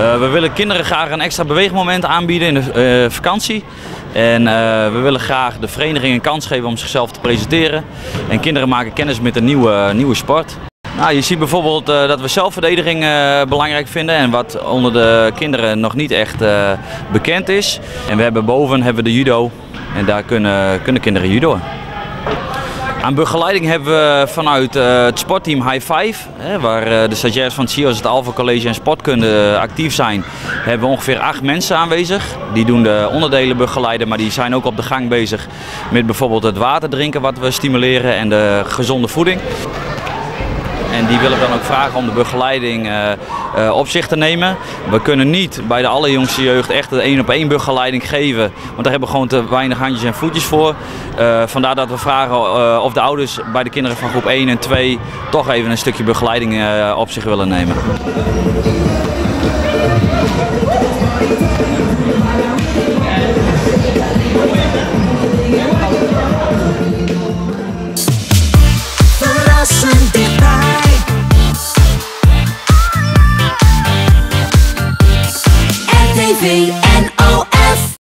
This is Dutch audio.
We willen kinderen graag een extra beweegmoment aanbieden in de vakantie. En we willen graag de vereniging een kans geven om zichzelf te presenteren. En kinderen maken kennis met een nieuwe sport. Nou, je ziet bijvoorbeeld dat we zelfverdediging belangrijk vinden en wat onder de kinderen nog niet echt bekend is. En we hebben boven de judo en daar kunnen kinderen judoën. Aan begeleiding hebben we vanuit het sportteam High Five, waar de stagiairs van het CIOS, het Alpha College en Sportkunde actief zijn, hebben we ongeveer 8 mensen aanwezig. Die doen de onderdelen begeleiden, maar die zijn ook op de gang bezig met bijvoorbeeld het water drinken wat we stimuleren en de gezonde voeding. En die willen we dan ook vragen om de begeleiding op zich te nemen. We kunnen niet bij de allerjongste jeugd echt een 1-op-1 begeleiding geven, want daar hebben we gewoon te weinig handjes en voetjes voor. Vandaar dat we vragen of de ouders bij de kinderen van groep 1 en 2 toch even een stukje begeleiding op zich willen nemen. RTV